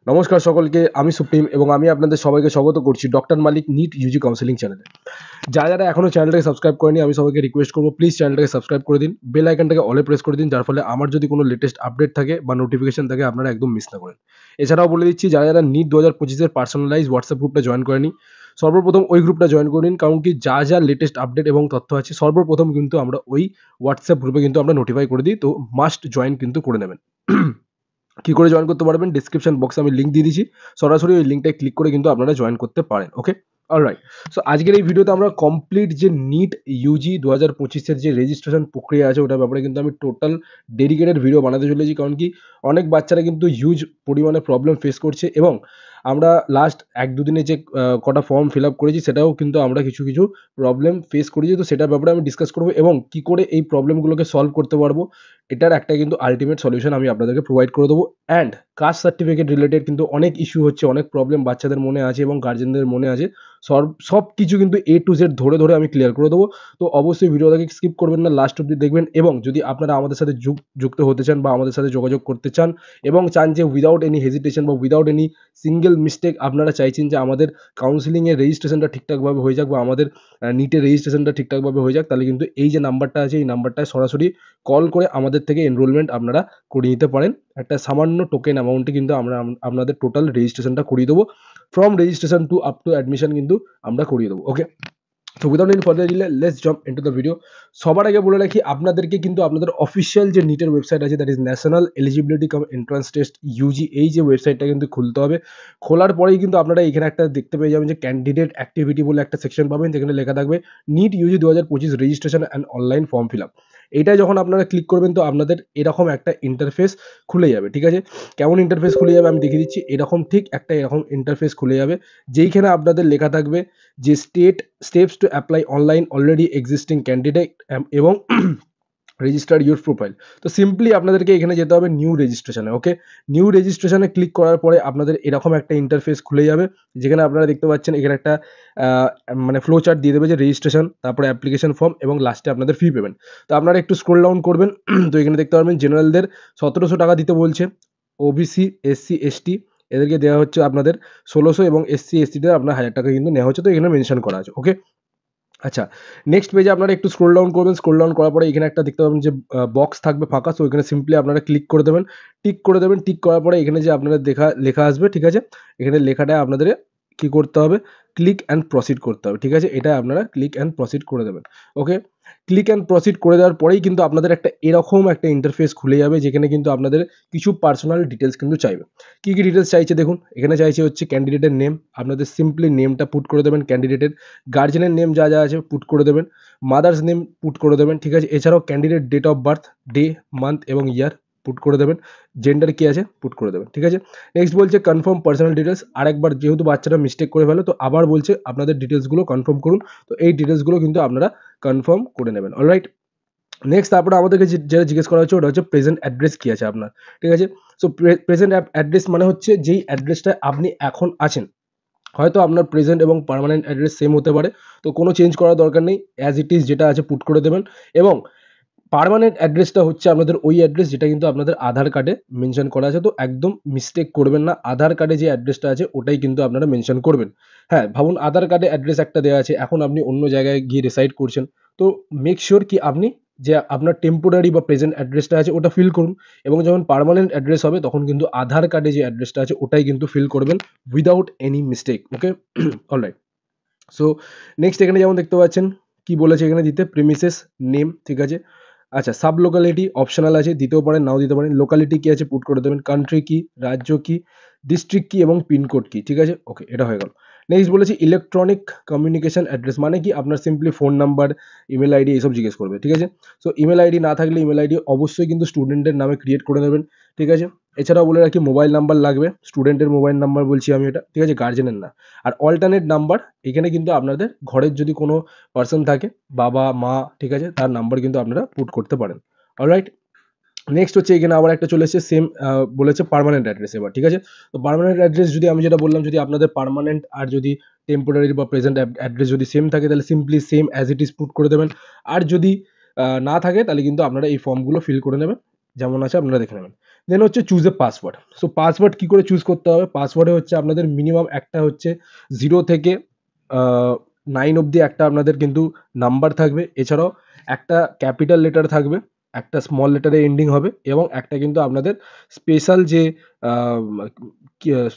নমস্কার সকলকে, আমি সুপ্রিম এবং আমি আপনাদের সবাইকে স্বাগত করছি ডক্টর মালিক নিট ইউজি কাউন্সেলিং চ্যানেলে। যারা এখনও চ্যানেলটাকে সাবস্ক্রাইব করেনি, আমি সবাইকে রিকোয়েস্ট করবো প্লিজ চ্যানেলটাকে সাবস্ক্রাইব করে দিন, বেল আইকনটাকে অলে প্রেস করে দিন, যার ফলে আমার যদি কোনো লেটেস্ট আপডেট থাকে বা নোটিফিকেশন থাকে আপনারা একদম মিস না করেন। এছাড়াও বলে দিচ্ছি, যারা নিট 2025-এর পার্সোনালাইজ হোয়াটসঅ্যাপ গ্রুপটা জয়েন করেনি, সর্বপ্রথম ওই গ্রুপটা জয়েন করে নিন, কারণ কি যা লেটেস্ট আপডেট এবং তথ্য আছে সর্বপ্রথম কিন্তু আমরা ওই হোয়াটসঅ্যাপ গ্রুপে কিন্তু আমরা নোটিফাই করে দিই, তো মাস্ট জয়েন কিন্তু করে নেবেন। কি করে জয়েন করতে পারবেন, ডিসক্রিপশন বক্সে আমি লিঙ্ক দিয়ে দিয়েছি, সরাসরি ওই লিঙ্কটায় ক্লিক করে কিন্তু আপনারা জয়েন করতে পারেন। ওকে, অলরাইট। সো আজকের এই ভিডিওতে আমরা কমপ্লিট যে নিট ইউজি 2025-এর যে রেজিস্ট্রেশন প্রক্রিয়া আছে ওটার ব্যাপারে কিন্তু আমি টোটাল ডেডিকেটেড ভিডিও বানাতে চলেছি, কারণ কি অনেক বাচ্চারা কিন্তু হিউজ পরিমাণে প্রবলেম ফেস করছে এবং আমরা লাস্ট 1-2 দিনে যে কটা ফর্ম ফিল আপ করেছি সেটাও কিন্তু আমরা কিছু কিছু প্রবলেম ফেস করেছি, তো সেটার ব্যাপারে আমি ডিসকাস করবো এবং কি করে এই প্রবলেমগুলোকে সলভ করতে পারবো, এটার একটা কিন্তু আলটিমেট সলিউশন আমি আপনাদেরকে প্রোভাইড করে দেবো। অ্যান্ড কাস্ট সার্টিফিকেট রিলেটেড কিন্তু অনেক ইস্যু হচ্ছে, অনেক প্রবলেম বাচ্চাদের মনে আছে এবং গার্জেনদের মনে আছে, সব কিছু কিন্তু A to Z ধরে ধরে আমি ক্লিয়ার করে দেবো। তো অবশ্যই ভিডিওটাকে স্কিপ করবেন না, লাস্ট অব্দি দেখবেন। এবং যদি আপনারা আমাদের সাথে যুক্ত হতে চান বা আমাদের সাথে যোগাযোগ করতে চান এবং চান যে উইদাউট এনি হেজিটেশন বা উইদাউট এনি সিঙ্গেল মিস্টেক আপনারা চাইছেন যে আমাদের কাউন্সিলিংয়ের রেজিস্ট্রেশনটা ঠিকঠাকভাবে হয়ে যাক বা আমাদের নিটের রেজিস্ট্রেশনটা ঠিকঠাকভাবে হয়ে যাক, তাহলে কিন্তু এই যে নাম্বারটা আছে এই নাম্বারটায় সরাসরি কল করে আমাদের থেকে এনরোলমেন্ট আপনারা করিয়ে নিতে পারেন। একটা সামান্য টোকেন অ্যামাউন্টে কিন্তু আমরা আপনাদের টোটাল রেজিস্ট্রেশনটা করিয়ে দেবো। From registration to up to admission কিন্তু আমরা করিয়ে দেবো। ওকে, তো without any further delay let's jump into the video. সবার আগে বলে রাখি, আপনাদেরকে কিন্তু আপনাদের অফিসিয়াল যে নিটের ওয়েবসাইট আছে, that is National Eligibility cum Entrance Test UG, এই যে ওয়েবসাইটটা কিন্তু খুলতে হবে। খোলার পরেই কিন্তু আপনারা এখানে একটা দেখতে পেয়ে যাবেন যে ক্যান্ডিডেট অ্যাক্টিভিটি বলে একটা সেকশন পাবেন, যেখানে লেখা থাকবে NEET UG 2025 registration and online form fill up. এইটাই যখন আপনারা ক্লিক করবেন তো আপনাদের এরকম একটা ইন্টারফেস খুলে যাবে। ঠিক আছে, কেমন ইন্টারফেস খুলে যাবে আমি দেখিয়ে দিচ্ছি। এরকম ঠিক একটা এরকম ইন্টারফেস খুলে যাবে, যেইখানে আপনাদের লেখা থাকবে যে steps to apply online already existing candidate এবং রেজিস্টার ইউর প্রোফাইল। তো সিম্পলি আপনাদেরকে এখানে যেতে হবে নিউ রেজিস্ট্রেশনে। ওকে, নিউ রেজিস্ট্রেশনে ক্লিক করার পরে আপনাদের এরকম একটা ইন্টারফেস খুলে যাবে, যেখানে আপনারা দেখতে পাচ্ছেন এখানে একটা মানে ফ্লো চার্ট দিয়ে দেবে যে রেজিস্ট্রেশন, তারপরে অ্যাপ্লিকেশন ফর্ম এবং লাস্টে আপনাদের ফি পেমেন্ট। তো আপনারা একটু স্ক্রোল ডাউন করবেন, তো এখানে দেখতে পারবেন জেনারেলদের 1700 টাকা দিতে বলছে, ওবিসি এসসি এসটি এদেরকে দেওয়া হচ্ছে আপনাদের 1600 এবং এসসি এসটিদের আপনার 1000 টাকা কিন্তু নেওয়া হচ্ছে, তো এখানে মেনশন করা আছে। ওকে, আচ্ছা, নেক্সট পেজে আপনারা একটু স্ক্রোল ডাউন করবেন। স্ক্রোল ডাউন করার পরে এখানে একটা দেখতে পাবেন যে বক্স থাকবে ফাঁকা, সো এখানে সিম্পলি আপনারা ক্লিক করে দেবেন, টিক করে দেবেন। টিক করার পরে এখানে যে আপনাদের লেখা আসবে, ঠিক আছে, এখানে লেখাটা আপনাদের কি করতে হবে, ক্লিক অ্যান্ড প্রসিড করতে হবে। ঠিক আছে, এটা আপনারা ক্লিক অ্যান্ড প্রসিড করে দেবেন। ওকে, ক্লিক অ্যান্ড প্রসিড করে দেওয়ার পরেই কিন্তু আপনাদের একটা এরকম একটা ইন্টারফেস খুলে যাবে, যেখানে কিন্তু আপনাদের কিছু পার্সোনাল ডিটেলস কিন্তু চাইবে। কী কী ডিটেলস চাইছে দেখুন, এখানে চাইছে হচ্ছে ক্যান্ডিডেটের নেম, আপনাদের সিম্পলি নেমটা পুট করে দেবেন ক্যান্ডিডেটের, গার্জেনের নেম যা যা আছে পুট করে দেবেন, মাদার্স নেম পুট করে দেবেন। ঠিক আছে, এছাড়াও candidate date of birth, day, month এবং ইয়ার পুট করে দেবেন, জেন্ডার কী আছে পুট করে দেবেন। ঠিক আছে, নেক্সট বলছে কনফার্ম পার্সোনাল ডিটেলস। আরেকবার যেহেতু বাচ্চারা মিস্টেক করে ফেলে, তো আবার বলছে আপনাদের ডিটেলসগুলো কনফার্ম করুন, তো এই ডিটেলসগুলো কিন্তু আপনারা কনফার্ম করে নেবেন। অলরাইট, নেক্সট তারপরে আমাদেরকে যেটা জিজ্ঞেস করা হচ্ছে ওটা হচ্ছে প্রেজেন্ট অ্যাড্রেস কী আছে আপনার। ঠিক আছে, সো প্রেজেন্ট অ্যাড্রেস মানে হচ্ছে যেই অ্যাড্রেসটা আপনি এখন আছেন, হয়তো আপনার প্রেজেন্ট এবং পার্মানেন্ট অ্যাড্রেস সেম হতে পারে, তো কোনো চেঞ্জ করার দরকার নেই, অ্যাজ ইট ইজ যেটা আছে পুট করে দেবেন। এবং পার্মানেন্ট অ্যাড্রেসটা হচ্ছে আপনাদের ওই অ্যাড্রেস যেটা কিন্তু আপনাদের আধার কার্ডে মেনশন করা আছে, তো একদম মিস্টেক করবেন না, আধার কার্ডে যে অ্যাড্রেসটা আছে ওটাই কিন্তু আপনারা মেনশন করবেন। হ্যাঁ, ভাবুন আধার কার্ডে অ্যাড্রেস একটা দেওয়া আছে, এখন আপনি অন্য জায়গায় গিয়ে রিসাইড করছেন, তো মেক শিওর কি আপনি যে আপনার টেম্পোরারি বা প্রেজেন্ট অ্যাড্রেসটা আছে ওটা ফিল করুন, এবং যখন পার্মানেন্ট অ্যাড্রেস হবে তখন কিন্তু আধার কার্ডে যে অ্যাড্রেসটা আছে ওটাই কিন্তু ফিল করবেন উইদাউট এনি মিস্টেক। ওকে, অলরাইট। সো নেক্সট এখানে যেমন দেখতে পাচ্ছেন কি বলেছে এখানে দিতে, প্রিমিসেস নেম। ঠিক আছে, আচ্ছা, সাব লোকালিটি অপশনাল আছে, দিতেও পারেন নাও দিতে পারেন, লোকালিটি কি আছে পুট করে দেবেন, কান্ট্রি কি, রাজ্য কি, ডিস্ট্রিক্ট কি এবং পিনকোড কি। ঠিক আছে, ওকে, এটা হয়ে গেল। নেক্সট বলেছি ইলেকট্রনিক কমিউনিকেশন অ্যাড্রেস, মানে কি আপনার simply phone number, email ID এইসব জিজ্ঞেস করবে। ঠিক আছে, সো ইমেল আইডি না থাকলে ইমেল আইডি অবশ্যই কিন্তু স্টুডেন্টের নামে ক্রিয়েট করে নেবেন। ঠিক আছে, এছাড়াও বলে রাখি মোবাইল নাম্বার লাগবে, স্টুডেন্টের মোবাইল নাম্বার বলছি আমি এটা, ঠিক আছে, গার্জেনের না। আর অল্টারনেট নাম্বার, এখানে কিন্তু আপনাদের ঘরের যদি কোনো পার্সন থাকে, বাবা মা, ঠিক আছে, তার নাম্বার কিন্তু আপনারা পুট করতে পারেন। অলরাইট, নেক্সট হচ্ছে এখানে আবার একটা চলে এসেছে সেম, বলেছে পার্মানেন্ট অ্যাড্রেস এবার। ঠিক আছে, তো পার্মানেন্ট অ্যাড্রেস যদি আমি যেটা বললাম, যদি আপনাদের পার্মানেন্ট আর যদি টেম্পোরারি বা প্রেজেন্ট অ্যাড্রেস যদি সেম থাকে তাহলে simply same as it is put করে দেবেন। আর যদি না থাকে তাহলে কিন্তু আপনারা এই ফর্মগুলো ফিল করে নেবেন, যেমন আছে আপনারা দেখে নেবেন। দেন হচ্ছে choose a password. So password কী করে চুজ করতে হবে? পাসওয়ার্ডে হচ্ছে আপনাদের মিনিমাম একটা হচ্ছে 0 থেকে 9 অবধি একটা আপনাদের কিন্তু নাম্বার থাকবে। এছাড়াও একটা ক্যাপিটাল লেটার থাকবে, একটা স্মল লেটারে এন্ডিং হবে এবং একটা কিন্তু আপনাদের স্পেশাল যে আ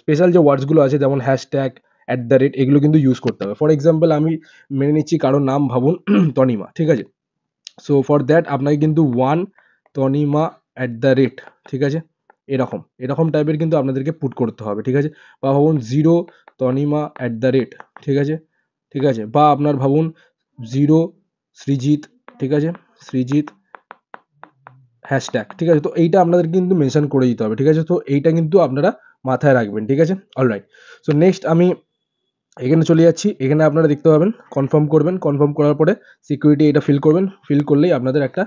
স্পেশাল যে ওয়ার্ডসগুলো আছে যেমন হ্যাশট্যাগ, এগুলো কিন্তু ইউজ করতে হবে। ফর এক্সাম্পল আমি মেনে নিচ্ছি কারো নাম ভাবুন তনিমা, ঠিক আছে? সো ফর দ্যাট আপনাকে কিন্তু 1 তনিমা ঠিক আছে? এরকম টাইপের কিন্তু আপনাদেরকে পুট করতে হবে, ঠিক আছে? বা ভাবুন 0 তনিমা, ঠিক আছে? ঠিক আছে? বা আপনার ভাবুন 0 সৃজিত, ঠিক আছে? সৃজিত হ্যাশট্যাগ, ঠিক আছে? তো এইটা আপনাদের কিন্তু মেনশন করে দিতে হবে, ঠিক আছে? তো এইটা কিন্তু আপনারা মাথায় রাখবেন, ঠিক আছে? অলরাইট। সো নেক্সট আমি এখানে চলে যাচ্ছি। এখানে আপনারা দেখতে পাবেন কনফার্ম করবেন। কনফার্ম করার পরে সিকিউরিটি এটা ফিল করবেন। ফিল করলেই আপনাদের একটা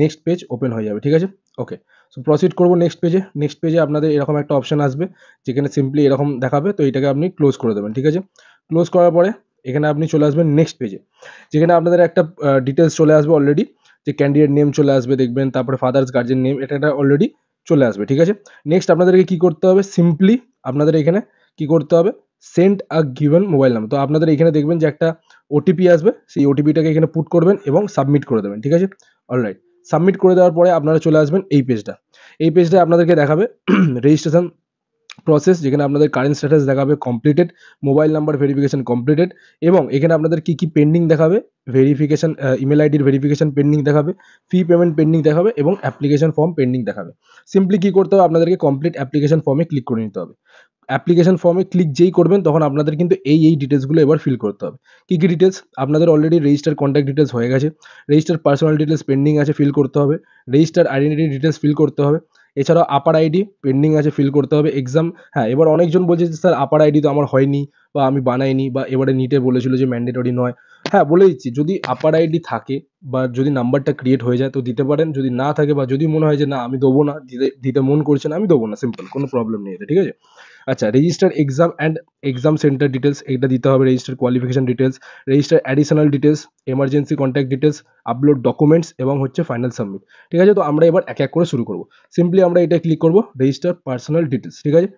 নেক্সট পেজ ওপেন হয়ে যাবে, ঠিক আছে? ওকে। সো প্রসিড করব নেক্সট পেজে। নেক্সট পেজে আপনাদের এরকম একটা অপশন আসবে যেখানে সিম্পলি এরকম দেখাবে। তো এটাকে আপনি ক্লোজ করে দেবেন, ঠিক আছে? ক্লোজ করার পরে এখানে আপনি চলে আসবেন নেক্সট পেজে। যেখানে আপনাদের একটা ডিটেইলস চলে আসবে অলরেডি, যে ক্যান্ডিডেট নেম চলে আসবে দেখবেন, তারপরে ফাদার্স গার্জিয়ান নেম এটা অলরেডি চলে আসবে, ঠিক আছে? নেক্সট আপনাদেরকে কি করতে হবে? সিম্পলি আপনাদের এখানে কি করতে হবে? সেন্ড আ গিভেন মোবাইল নাম্বার। তো আপনাদের এখানে দেখবেন যে একটা ওটিপি আসবে। সেই ওটিপিটাকে এখানে পুট করবেন এবং সাবমিট করে দেবেন, ঠিক আছে? অলরাইট। সাবমিট করে দেওয়ার পরে আপনারা চলে আসবেন এই পেজটা। এই পেজটায় আপনাদেরকে দেখাবে রেজিস্ট্রেশন প্রসেস, যেখানে আপনাদের কারেন্ট স্ট্যাটাস দেখাবে completed, mobile number verification completed এবং এখানে আপনাদের কি কি পেন্ডিং দেখাবে, ভেরিফিকেশন ইমেল আইডির ভেরিফিকেশন পেন্ডিং দেখাবে, ফি পেমেন্ট পেন্ডিং দেখাবে এবং অ্যাপ্লিকেশন ফর্ম পেন্ডিং দেখাবে। সিম্পলি কি করতে হবে? আপনাদেরকে কমপ্লিট অ্যাপ্লিকেশন ফর্মে ক্লিক করে নিতে হবে। অ্যাপ্লিকেশন ফর্মে ক্লিক যেই করবেন তখন আপনাদের কিন্তু এই ডিটেলসগুলো এবার ফিল করতে হবে। কী কী ডিটেলস? আপনাদের অলরেডি রেজিস্টার কন্ট্যাক্ট ডিটেলস হয়ে গেছে, রেজিস্টার পার্সোনাল ডিটেলস পেন্ডিং আছে, ফিল করতে হবে, রেজিস্টার আইডেন্টিটি ডিটেলস ফিল করতে হবে, এছাড়াও আপার আইডি পেন্ডিং আছে, ফিল করতে হবে। এক্সাম, হ্যাঁ, এবার অনেকজন বলছে যে স্যার আপার আইডি তো আমার হয়নি বা আমি বানাইনি, বা এবারে নিটে বলেছিল যে ম্যান্ডেটরি নয়। হ্যাঁ, বলে দিচ্ছি, যদি আপার আইডি থাকে বা যদি নাম্বারটা ক্রিয়েট হয়ে যায় তো দিতে পারেন, যদি না থাকে বা যদি মনে হয় যে না আমি দেবো না, দিতে দিতে মন করছে না, আমি দেবো না, সিম্পল, কোনো প্রবলেম নেই এতে, ঠিক আছে? আচ্ছা, register exam and exam centre details এটা দিতে হবে, register qualification details, register additional details, emergency contact details, upload documents এবং হচ্ছে ফাইনাল সাবমিট, ঠিক আছে? তো আমরা এবার এক এক করে শুরু করব। সিম্পলি আমরা এটা ক্লিক করব, রেজিস্টার পার্সোনাল ডিটেলস, ঠিক আছে?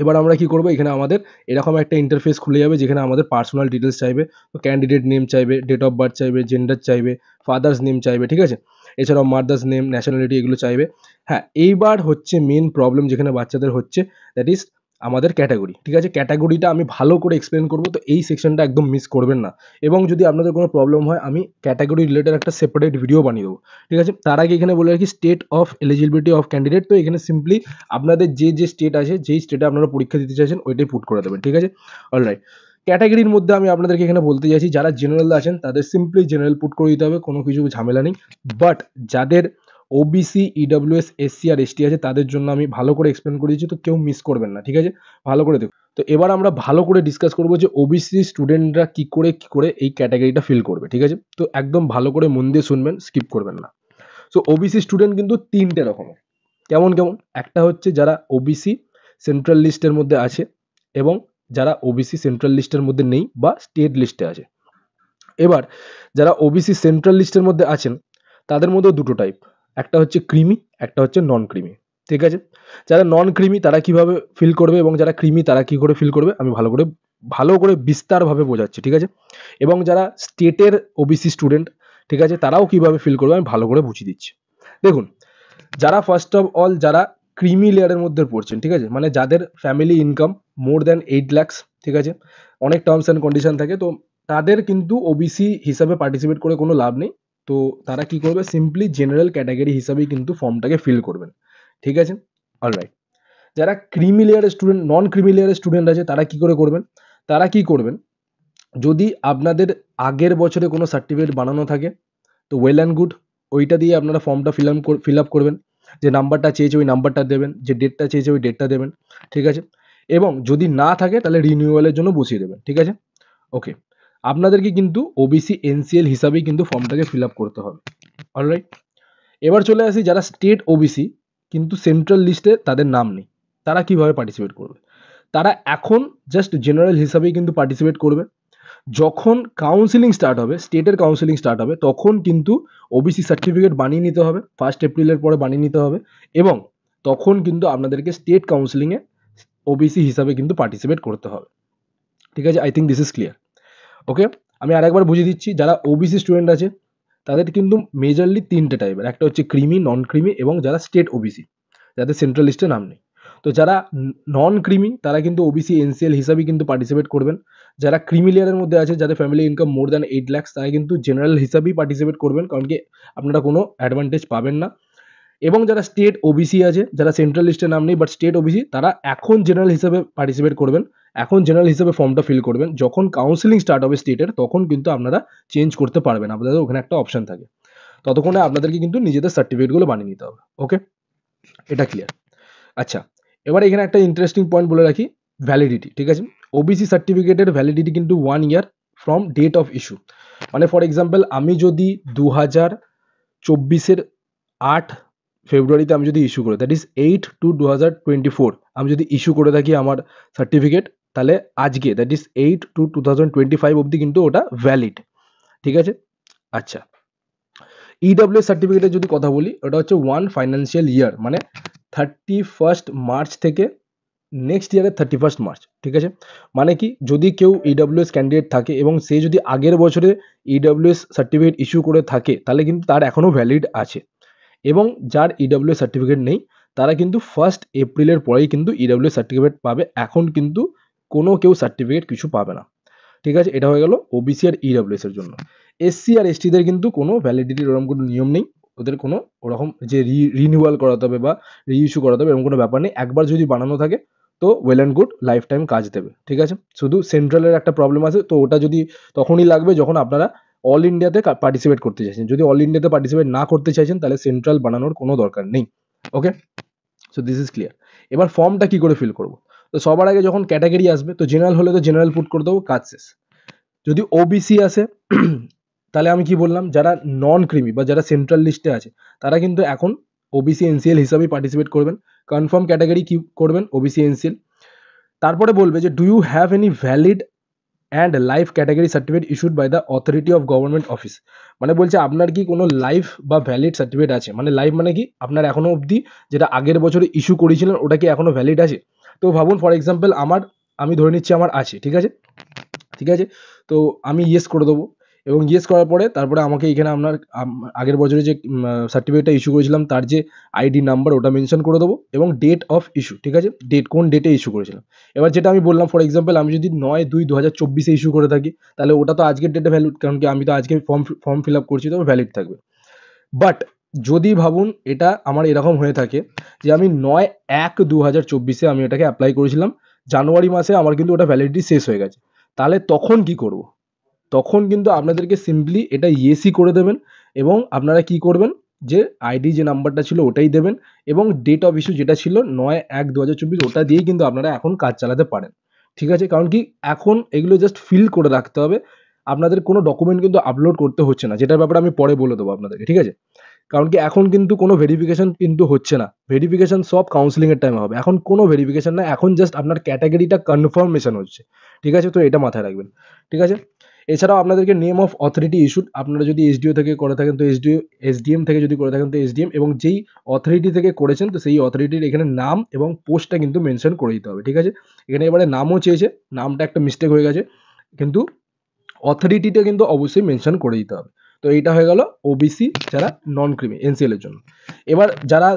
এবার আমরা কি করব? এখানে আমাদের এরকম একটা ইন্টারফেস খুলে যাবে যেখানে আমাদের পার্সোনাল ডিটেলস চাইবে। তো ক্যান্ডিডেট নেম চাইবে, ডেট অফ বার্থ চাইবে, জেন্ডার চাইবে, ফাদার্স নেম চাইবে, ঠিক আছে? এছাড়াও মাদার্স নেম, ন্যাশনালিটি এগুলো চাইবে। হ্যাঁ, এইবার হচ্ছে মেন প্রবলেম যেখানে বাচ্চাদের হচ্ছে, দ্যাট ইজ আমাদের ক্যাটাগরি, ঠিক আছে? ক্যাটাগরিটা আমি ভালো করে এক্সপ্লেন করব, তো এই সেকশনটা একদম মিস করবেন না। এবং যদি আপনাদের কোনো প্রবলেম হয় আমি ক্যাটাগরি রিলেটেড একটা সেপারেট ভিডিও বানিয়ে দেবো, ঠিক আছে? তার আগে এখানে বলে রাখি state of eligibility of candidate. তো এখানে সিম্পলি আপনাদের যে স্টেট আছে, যেই স্টেটে আপনারা পরীক্ষা দিতে চাইছেন ওইটাই পুট করে দেবেন, ঠিক আছে? অলরাইট। ক্যাটাগরির মধ্যে আমি আপনাদেরকে এখানে বলতে চাইছি, যারা জেনারেল আছেন তাদের সিম্পলি জেনারেল পুট করে দিতে হবে, কোনো কিছু ঝামেলা নেই। বাট যাদের ওবিসি, ইডব্লিউএস, এসসি আর এসটি আছে তাদের জন্য আমি ভালো করে এক্সপ্লেন করে দিচ্ছি, তো কেউ মিস করবেন না, ঠিক আছে? ভালো করে দেখুন। তো এবার আমরা ভালো করে ডিসকাস করব যে ওবিসি স্টুডেন্টরা কি করে এই ক্যাটাগরিটা ফিল করবে, ঠিক আছে? তো একদম ভালো করে মন দিয়ে শুনবেন, স্কিপ করবেন না। সো ওবিসি স্টুডেন্ট কিন্তু ৩ টে রকমের। কেমন? একটা হচ্ছে যারা ওবিসি সেন্ট্রাল লিস্টের মধ্যে আছে এবং যারা ওবিসি সেন্ট্রাল লিস্টের মধ্যে নেই বা স্টেট লিস্টে আছে। এবার যারা ওবিসি সেন্ট্রাল লিস্টের মধ্যে আছেন তাদের মধ্যেও দুটো টাইপ। একটা হচ্ছে ক্রিমি, একটা হচ্ছে নন ক্রিমি, ঠিক আছে? যারা নন ক্রিমি তারা কিভাবে ফিল করবে এবং যারা ক্রিমি তারা কি করে ফিল করবে আমি ভালো করে বিস্তারভাবে বোঝাচ্ছি, ঠিক আছে? এবং যারা স্টেটের ওবিসি স্টুডেন্ট, ঠিক আছে, তারাও কিভাবে ফিল করবে আমি ভালো করে বুঝিয়ে দিচ্ছি। দেখুন, যারা ফার্স্ট অফ অল যারা ক্রিমি লেয়ারের মধ্যে পড়ছেন, ঠিক আছে? মানে যাদের family income more than 8 lakhs, ঠিক আছে? অনেক টার্মস অ্যান্ড কন্ডিশন থাকে, তো তাদের কিন্তু ওবিসি হিসাবে পার্টিসিপেট করে কোনো লাভ নেই। তো তারা কি করবে? সিম্পলি জেনারেল ক্যাটাগরি হিসাবেই কিন্তু ফর্মটাকে ফিল করবেন, ঠিক আছে? অলরাইট। যারা ক্রিমি লেয়ারের স্টুডেন্ট, নন ক্রিমি লেয়ারের স্টুডেন্ট আছে তারা কি করে করবেন? তারা কি করবেন? যদি আপনাদের আগের বছরে কোনো সার্টিফিকেট বানানো থাকে তো ওয়েল অ্যান্ড গুড, ওইটা দিয়ে আপনারা ফর্মটা ফিল আপ করবেন। যে নাম্বারটা চেয়েছে ওই নাম্বারটা দেবেন, যে ডেটটা চেয়েছে ওই ডেটটা দেবেন, ঠিক আছে? এবং যদি না থাকে তাহলে রিনিউয়ালের জন্য বসিয়ে দেবেন, ঠিক আছে? ওকে। আপনাদেরকে কিন্তু ওবিসি এনসিএল হিসাবেই কিন্তু ফর্মটাকে ফিল আপ করতে হবে, অলরাইট। এবার চলে আসি যারা স্টেট ওবিসি কিন্তু সেন্ট্রাল লিস্টে তাদের নাম নেই, তারা কিভাবে পার্টিসিপেট করবে? তারা এখন জাস্ট জেনারেল হিসাবেই কিন্তু পার্টিসিপেট করবে। যখন কাউন্সিলিং স্টার্ট হবে, স্টেটের কাউন্সিলিং স্টার্ট হবে, তখন কিন্তু ওবিসি সার্টিফিকেট বানিয়ে নিতে হবে, 1 এপ্রিলের পরে বানিয়ে নিতে হবে, এবং তখন কিন্তু আপনাদেরকে স্টেট কাউন্সিলিংয়ে ওবিসি হিসাবে কিন্তু পার্টিসিপেট করতে হবে। ঠিক আছে, I think this is clear. Okay, আমি আরেকবার বুঝিয়ে দিচ্ছি, যারা ওবিসি স্টুডেন্ট আছে তাদের কিন্তু মেজরলি 3টে টাইপের, একটা হচ্ছে ক্রিমি, নন ক্রিমি এবং যারা স্টেট ওবিসি, যাদের সেন্ট্রাল লিস্টে নাম নেই। তো যারা নন ক্রিমি তারা কিন্তু ওবিসি এনসিএল হিসাবেই কিন্তু পার্টিসিপেট করবেন। যারা ক্রিমি লেয়ারের মধ্যে আছে, যাদের family income more than 8 lakh, তারা কিন্তু জেনারেল হিসাবেই পার্টিসিপেট করবেন, কারণ কি আপনারা কোনো অ্যাডভান্টেজ পাবেন না। এবং যারা স্টেট ওবিসি আছে, যারা সেন্ট্রাল লিস্টে নাম নেই বাট স্টেট ওবিসি, তারা এখন জেনারেল হিসাবে পার্টিসিপেট করবেন, এখন জেনারেল হিসাবে ফর্মটা ফিল করবেন। যখন কাউন্সিলিং স্টার্ট হবে স্টেটের, তখন কিন্তু আপনারা চেঞ্জ করতে পারবেন, আপনাদের ওখানে একটা অপশন থাকে। ততক্ষণে আপনাদেরকে কিন্তু নিজেদের সার্টিফিকেটগুলো বানিয়ে নিতে হবে। ওকে, এটা ক্লিয়ার। আচ্ছা, এবার এখানে একটা ইন্টারেস্টিং পয়েন্ট বলে রাখি, ভ্যালিডিটি। ঠিক আছে, ওবিসি সার্টিফিকেটের ভ্যালিডিটি কিন্তু 1 year from date of issue. মানে ফর এক্সাম্পল, আমি যদি 2024-এর 8 ফেব্রুয়ারিতে আমি যদি ইস্যু করি, দ্যাট ইজ 8/2/2024 আমি যদি ইস্যু করে থাকি আমার সার্টিফিকেট, তাহলে আজকে দ্যাট ইজ 8/2/2025 অবধি কিন্তু ওটা ভ্যালিড। ঠিক আছে, আচ্ছা, ইডব্লিউএস সার্টিফিকেটের যদি কথা বলি, ওটা হচ্ছে 1 ফাইন্যান্সিয়াল ইয়ার, মানে 31 মার্চ থেকে নেক্সট ইয়ারের 31 মার্চ। ঠিক আছে, মানে কি, যদি কেউ ইডব্লিউএস ক্যান্ডিডেট থাকে এবং সে যদি আগের বছরে ইডব্লিউএস সার্টিফিকেট ইস্যু করে থাকে, তাহলে কিন্তু তার এখনও ভ্যালিড আছে। এবং যার ইডব্লিউএস সার্টিফিকেট নেই, তারা কিন্তু 1 এপ্রিলের পরেই কিন্তু ইডব্লিউএস সার্টিফিকেট পাবে, এখন কিন্তু কোনো কেউ সার্টিফিকেট কিছু পাবে না। ঠিক আছে, এটা হয়ে গেল ওবিসি আর ইডব্লিউএস এর জন্য। এসসি আর এসটিদের কিন্তু কোনো ভ্যালিডিটির ওরকম কোনো নিয়ম নেই, ওদের কোনো ওরকম যে রিনিউয়াল করাতে হবে বা রিইস্যু করাতে হবে এরকম কোনো ব্যাপার নেই। একবার যদি বানানো থাকে তো well and good, life time কাজ দেবে। ঠিক আছে, শুধু সেন্ট্রালের একটা প্রবলেম আছে, তো ওটা যদি তখনই লাগবে যখন আপনারা অল ইন্ডিয়াতে পার্টিসিপেট করতে চাইছেন। যদি অল ইন্ডিয়াতে পার্টিসিপেট না করতে চাইছেন, তাহলে সেন্ট্রাল বানানোর কোনো দরকার নেই। ওকে, সো দিস ইজ ক্লিয়ার। এবার ফর্মটা কি করে ফিল করবো? তো সবার আগে যখন ক্যাটাগরি আসবে, তো জেনারেল হলে তো জেনারেল পুট করে দেবো, কাজ শেষ। যদি ওবিসি আসে তাহলে আমি কি বললাম, যারা নন ক্রিমি বা যারা সেন্ট্রাল লিস্টে আছে, তারা কিন্তু এখন ওবিসি এনসিএল হিসাবেই পার্টিসিপেট করবেন। কনফার্ম ক্যাটাগরি কি করবেন, ওবিসি এনসিএল। তারপরে বলবে যে do you have any valid and life category certificate issued by the authority of government office. মানে বলছে আপনার কি কোনো লাইফ বা ভ্যালিড সার্টিফিকেট আছে, মানে লাইফ মানে কি, আপনার এখনো অবধি যেটা আগের বছরে ইস্যু করেছিলেন ওটা কি এখনো ভ্যালিড আছে? তো ভাবুন, ফর এক্সাম্পল আমি ধরে নিচ্ছি আমার আছে। ঠিক আছে, ঠিক আছে, তো আমি ইয়েস করে দেবো, এবং ইয়েস করার পরে তারপরে আমাকে এখানে আপনার আগের বছরে যে সার্টিফিকেটটা ইস্যু করেছিলাম তার যে আইডি নাম্বার ওটা মেনশন করে দেবো, এবং ডেট অফ ইস্যু। ঠিক আছে, ডেট, কোন ডেটে ইস্যু করেছিলাম। এবার যেটা আমি বললাম, ফর এক্সাম্পল আমি যদি 9/2/2024 ইস্যু করে থাকি, তাহলে ওটা তো আজকের ডেটে ভ্যালিড, কারণ কি আমি তো আজকে ফর্ম ফিল আপ করছি, তো ভ্যালিড থাকবে। বাট যদি ভাবুন এটা আমার এরকম হয়ে থাকে যে আমি 9/1/2024 আমি এটাকে অ্যাপ্লাই করেছিলাম, জানুয়ারি মাসে আমার কিন্তু ওটা ভ্যালিডিটি শেষ হয়ে গেছে, তাহলে তখন কি করব? তখন কিন্তু আপনাদেরকে সিম্পলি এটা ইয়েসই করে দেবেন, এবং আপনারা কি করবেন, যে আইডি যে নাম্বারটা ছিল ওটাই দেবেন, এবং ডেট অফ ইস্যু যেটা ছিল 9/1/2024 ওটা দিয়েই কিন্তু আপনারা এখন কাজ চালাতে পারেন। ঠিক আছে, কারণ কি এখন এগুলো জাস্ট ফিল করে রাখতে হবে, আপনাদের কোনো ডকুমেন্ট কিন্তু আপলোড করতে হচ্ছে না, যেটার ব্যাপারে আমি পরে বলে দেবো আপনাদেরকে। ঠিক আছে, কারণ কি এখন কিন্তু কোনো ভেরিফিকেশন কিন্তু হচ্ছে না, ভেরিফিকেশন সব কাউন্সিলিংয়ের টাইমে হবে, এখন কোনো ভেরিফিকেশন না, এখন জাস্ট আপনার ক্যাটাগরিটা কনফার্মেশন হচ্ছে। ঠিক আছে, তো এটা মাথায় রাখবেন। ঠিক আছে, এছাড়াও আপনাদেরকে নেম অফ অথরিটি ইস্যুড, আপনারা যদি এসডিও থেকে করে থাকেন তো এসডিও, এসডিএম থেকে যদি করে থাকেন তো এসডিএম, এবং যেই অথরিটি থেকে করেছেন তো সেই অথরিটির এখানে নাম এবং পোস্টটা কিন্তু মেনশন করে দিতে হবে। ঠিক আছে, এখানে এবারে নামও চেয়েছে, নামটা একটা মিস্টেক হয়ে গেছে, কিন্তু অথরিটিটা কিন্তু অবশ্যই মেনশন করে দিতে হবে। তো এইটা হয়ে গেল ওবিসি যারা নন ক্রিমি এনসিএল এর জন্য। এবার যারা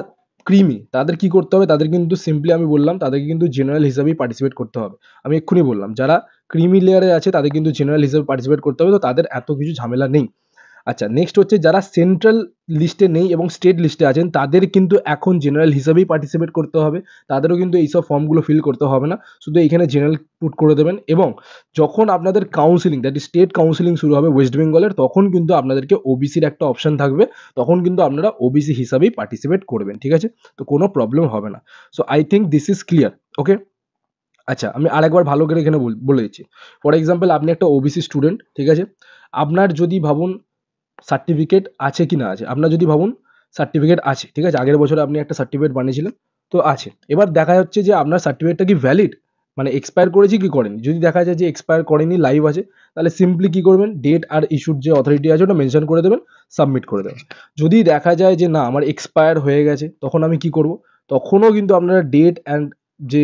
ক্রিমি তাদের কি করতে হবে, তাদের কিন্তু সিম্পলি আমি বললাম তাদেরকে কিন্তু জেনারেল হিসাবেই পার্টিসিপেট করতে হবে। আমি এক্ষুনি বললাম যারা ক্রিমি লেয়ারে আছে তাদের কিন্তু জেনারেল হিসেবে পার্টিসিপেট করতে হবে, তো তাদের এত কিছু ঝামেলা নেই। আচ্ছা, নেক্সট হচ্ছে যারা সেন্ট্রাল লিস্টে নেই এবং স্টেট লিস্টে আছেন, তাদের কিন্তু এখন জেনারেল হিসাবেই পার্টিসিপেট করতে হবে, তাদেরও কিন্তু এইসব ফর্মগুলো ফিল করতে হবে না, শুধু এইখানে জেনারেল পুট করে দেবেন। এবং যখন আপনাদের counselling, that is state counselling শুরু হবে ওয়েস্ট বেঙ্গলের, তখন কিন্তু আপনাদেরকে ওবিসির একটা অপশন থাকবে, তখন কিন্তু আপনারা ওবিসি হিসাবেই পার্টিসিপেট করবেন। ঠিক আছে, তো কোনো প্রবলেম হবে না। So I think this is clear. Okay, আচ্ছা, আমি আরেকবার ভালো করে এখানে বলে দিচ্ছি। ফর এক্সাম্পল আপনি একটা ওবিসি স্টুডেন্ট। ঠিক আছে, আপনার যদি ভাবুন সার্টিফিকেট আছে কি না আছে, আপনার যদি ভাবুন সার্টিফিকেট আছে, ঠিক আছে, আগের বছরে আপনি একটা সার্টিফিকেট বানিয়েছিলেন, তো আছে। এবার দেখা যাচ্ছে যে আপনার সার্টিফিকেটটা কি ভ্যালিড, মানে এক্সপায়ার করেছি কি করেনি। যদি দেখা যায় যে এক্সপায়ার করেনি, লাইভ আছে, তাহলে সিম্পলি কি করবেন, ডেট আর ইস্যুর যে অথরিটি আছে ওটা মেনশন করে দেবেন, সাবমিট করে দেবেন। যদি দেখা যায় যে না আমার এক্সপায়ার হয়ে গেছে, তখন আমি কি করব, তখনও কিন্তু আপনারা ডেট অ্যান্ড যে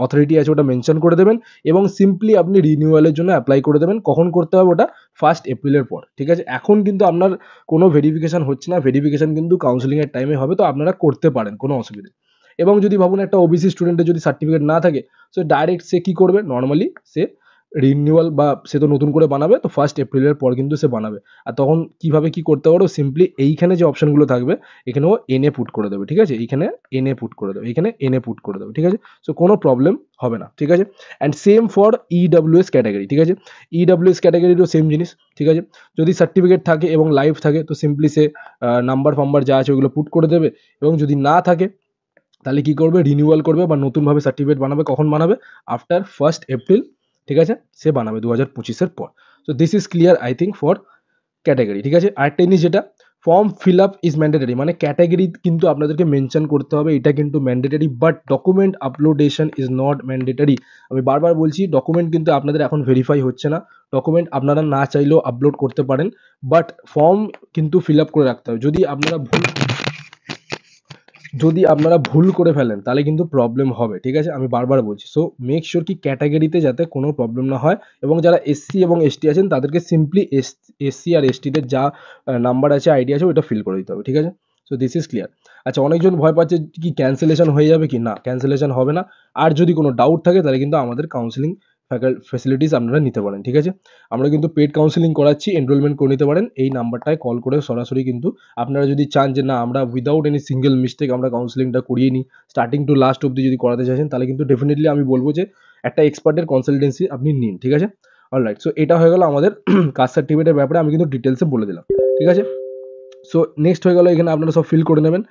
অথরিটি আছে ওটা মেনশন করে দেবেন এবং সিম্পলি আপনি রিনিউয়ালের জন্য অ্যাপ্লাই করে দেবেন। কখন করতে হবে ওটা, 1 এপ্রিলের পর, ঠিক আছে। এখন কিন্তু আপনার কোনো ভেরিফিকেশন হচ্ছে না, ভেরিফিকেশন কিন্তু কাউন্সেলিংয়ের টাইমে হবে, তো আপনারা করতে পারেন, কোনো অসুবিধা নেই। এবং যদি ভাবুন একটা ওবিসি স্টুডেন্টের যদি সার্টিফিকেট না থাকে, সো ডাইরেক্ট সে কি করবে, নর্মালি সে রিনিউয়াল বা সে তো নতুন করে বানাবে, তো 1 এপ্রিলের পর কিন্তু সে বানাবে। আর তখন কিভাবে কি করতে পারো, সিম্পলি এইখানে যে অপশনগুলো থাকবে এখানেও এনএ পুট করে দেবে, ঠিক আছে, এইখানে এনএ পুট করে দেবে, এখানে এনএ পুট করে দেবে, ঠিক আছে। সো কোনো প্রবলেম হবে না, ঠিক আছে। And same for EWS category, ঠিক আছে। ইডব্লিউএস ক্যাটাগরিরও সেম জিনিস, ঠিক আছে। যদি সার্টিফিকেট থাকে এবং লাইভ থাকে, তো সিম্পলি সে নাম্বার ফাম্বার যা আছে ওগুলো পুট করে দেবে। এবং যদি না থাকে তাহলে কি করবে, রিনিউয়াল করবে বা নতুনভাবে সার্টিফিকেট বানাবে। কখন বানাবে, আফটার 1 এপ্রিল, ঠিক আছে, সে বানাবে 2025-এর পর। So this is clear I think for category, ঠিক আছে। আরেকটা জিনিস যেটা, form fill up is mandatory, মানে ক্যাটাগরি কিন্তু আপনাদেরকে মেনশন করতে হবে, এটা কিন্তু mandatory, but document uploadation is not mandatory. আমি বারবার বলছি, ডকুমেন্ট কিন্তু আপনাদের এখন ভেরিফাই হচ্ছে না, ডকুমেন্ট আপনারা না চাইলেও আপলোড করতে পারেন, বাট ফর্ম কিন্তু ফিল আপ করে রাখতে হবে। যদি আপনারা ভুল করে ফেলেন তাহলে কিন্তু প্রবলেম হবে, ঠিক আছে, আমি বারবার বলছি। সো মেক শিওর কি ক্যাটাগরিতে যাতে কোনো প্রবলেম না হয়। এবং যারা এসসি এবং এসটি আছেন তাদেরকে সিম্পলি এসসি আর এসটিদের যা নাম্বার আছে, আইডি আছে, ওটা ফিল করে দিতে হবে, ঠিক আছে। So this is clear. আচ্ছা, অনেকজন ভয় পাচ্ছে কি ক্যান্সেলেশন হয়ে যাবে কি, না ক্যান্সেলেশন হবে না। আর যদি কোনো ডাউট থাকে তাহলে কিন্তু আমাদের কাউন্সিলিং ফ্যাসিলিটিস আপনারা নিতে পারেন, ঠিক আছে। আমরা কিন্তু পেড কাউন্সিলিং করাচ্ছি, এনরোলমেন্ট করে নিতে পারেন। এই নাম্বারটায় কল করে সরাসরি কিন্তু আপনারা যদি চান যে না আমরা উইদাউট এনি সিঙ্গেল মিস্টেক আমরা কাউন্সিলিংটা করিয়ে নিই, স্টার্টিং টু লাস্ট অব্দি যদি করাতে চাইছেন, তাহলে কিন্তু ডেফিনেটলি আমি বলবো যে একটা এক্সপার্টের কনসালটেন্সি আপনি নিন, ঠিক আছে। অলরাইট, সো এটা হয়ে গেল আমাদের কাস্ট সার্টিফিকেটের ব্যাপারে, আমি কিন্তু ডিটেলসে বলে দিলাম, ঠিক আছে। সো নেক্সট হয়ে গেল, এখানে আপনারা সব ফিল করে নেবেন।